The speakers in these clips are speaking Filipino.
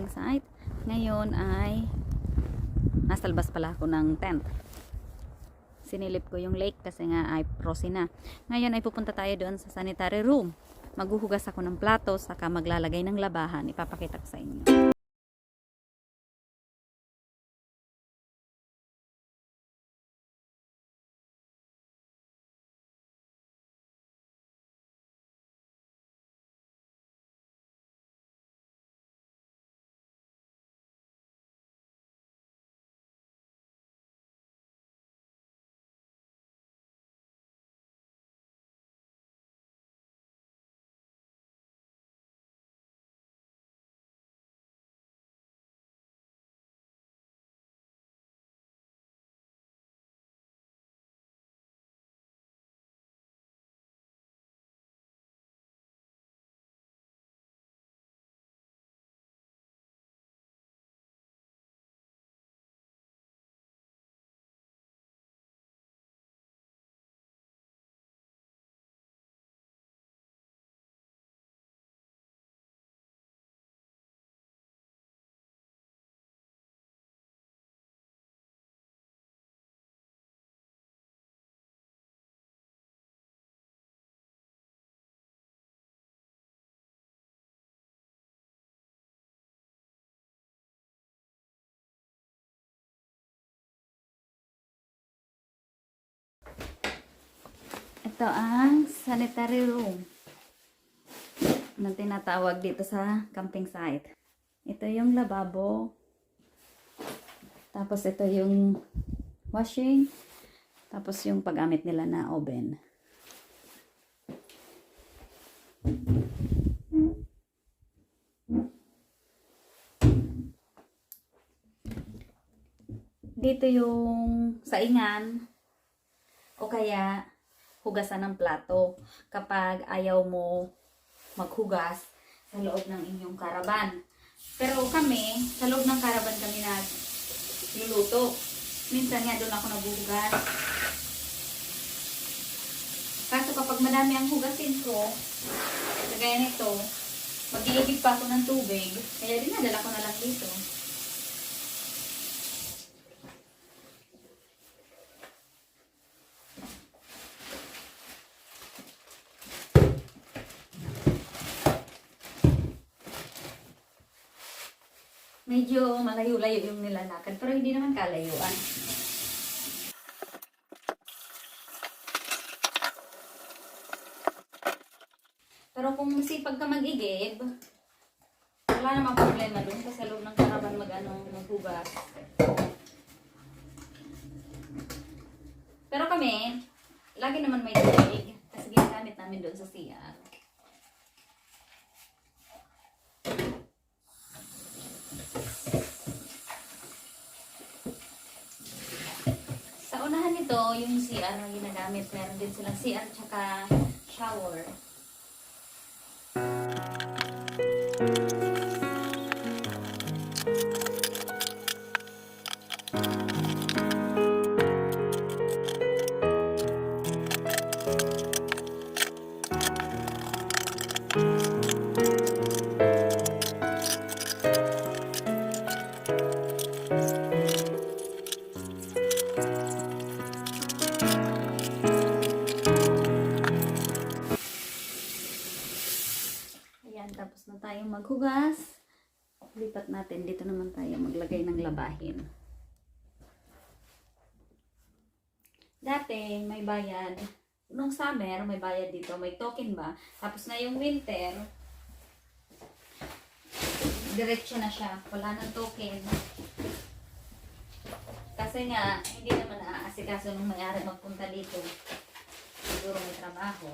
camping site. Ngayon ay nasa labas pala ako ng tent. Sinilip ko yung lake kasi nga ay frozen na. Ngayon ay pupunta tayo doon sa sanitary room. Maghuhugas ako ng plato saka maglalagay ng labahan. Ipapakita ko sa inyo. Ito ang sanitary room na tinatawag dito sa camping site. Ito yung lababo. Tapos ito yung washing. Tapos yung paggamit nila na oven. Dito yung saingan o kaya hugasan ng plato kapag ayaw mo maghugas sa loob ng inyong karaban. Pero kami, sa loob ng karaban kami nagluluto. Minsan nga doon ako naghuhugas. Kaso kapag madami ang hugasin ko, kagaya nito, mag-iigib pa ako ng tubig, kaya dinadala ko na lang dito. Medyo malayo-layo yung nilalakad, pero hindi naman kalayuan. Pero kung masipag ka mag-igib, wala namang problema doon kasi sa loob ng karaban maghugas. Pero kami, lagi naman may tubig kasi ginagamit namin doon sa CR. Unahan nito, yung CR na ginagamit, meron din silang CR tsaka shower. Tapos na tayong maghugas. Lipat natin. Dito naman tayo maglagay ng labahin. Dati, may bayad. Nung summer, may bayad dito. May token ba? Tapos na yung winter, diretso na siya. Wala nang token. Kasi nga, hindi naman naaasikaso nung may-ari magpunta dito. Siguro may trabaho.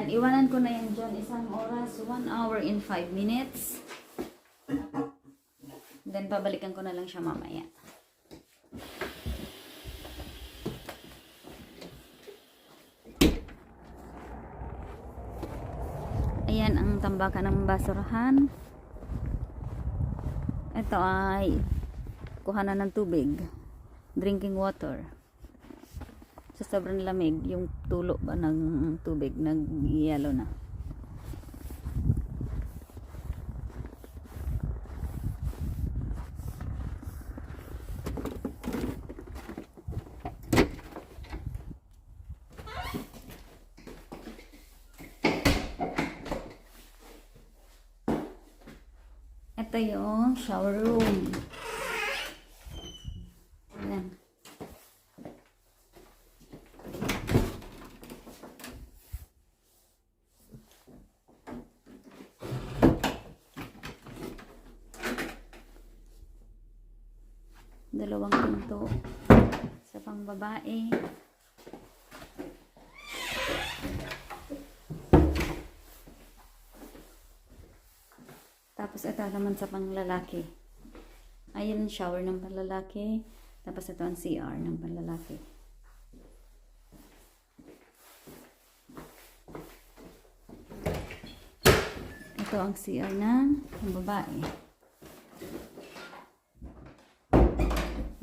Iwanan ko na yan dyan, isang oras, 1 hour and 5 minutes. Then, pabalikan ko na lang siya mamaya. Ayan ang tambakan ng basurahan. Ito ay kuhanan ng tubig. Drinking water. Sa sobrang lamig, yung tulo ba ng tubig nag-yellow na. Ito yung shower room. Ayan. Dalawang pinto sa pangbabae. Tapos ito naman sa panglalaki. Ayun ang shower ng panlalaki. Tapos ito ang CR ng panlalaki. Ito ang CR ng babae.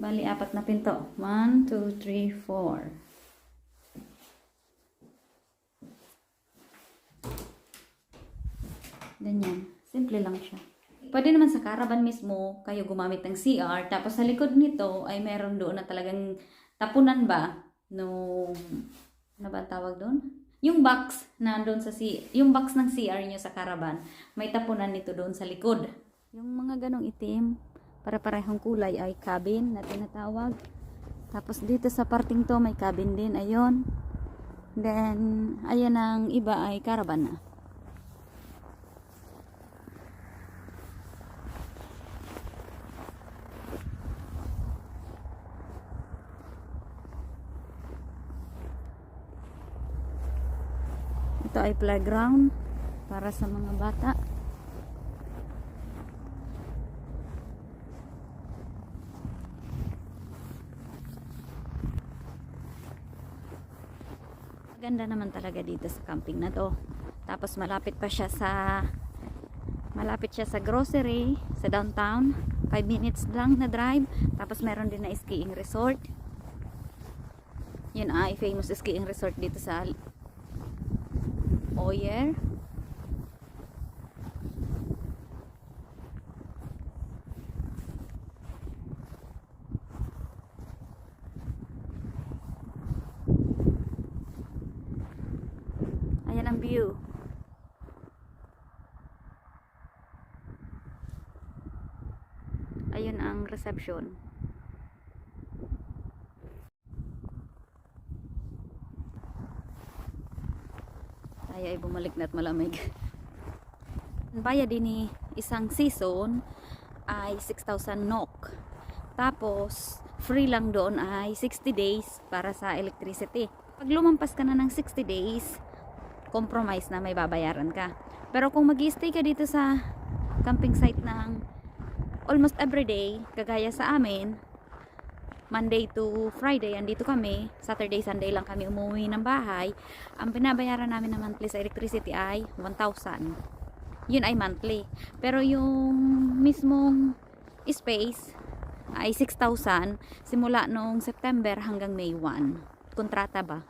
Bali, 4 na pinto. 1, 2, 3, 4. Ganyan. Simple lang siya. Pwede naman sa caravan mismo, kayo gumamit ng CR. Tapos sa likod nito ay meron doon na talagang tapunan ba? No, ano ba tawag doon? Yung box na doon sa yung box ng CR nyo sa caravan, may tapunan nito doon sa likod. Yung mga ganong itim, para-parehong kulay ay cabin na tinatawag. Tapos dito sa parting to may cabin din, ayun. Then, ayan ang iba ay caravan na. Ito ay playground para sa mga bata. Ganda naman talaga dito sa camping na to. Tapos malapit siya sa grocery sa downtown. 5 minutes lang na drive. Tapos meron din na skiing resort. Yun ay famous skiing resort dito sa Oyer. Ayan ang view. Ayun ang reception. Tayo ay bumalik na at malamig. Ang bayad din ni isang season ay 6,000 NOK. Tapos, free lang doon ay 60 days para sa electricity. Pag lumampas ka na ng 60 days, compromise na may babayaran ka. Pero kung mag-stay ka dito sa camping site ng almost everyday, kagaya sa amin, Monday to Friday, andito kami. Saturday, Sunday lang kami umuwi ng bahay. Ang binabayaran namin na monthly sa electricity ay 1,000. Yun ay monthly. Pero yung mismong space ay 6,000 simula nung September hanggang May 1. Kontrata ba?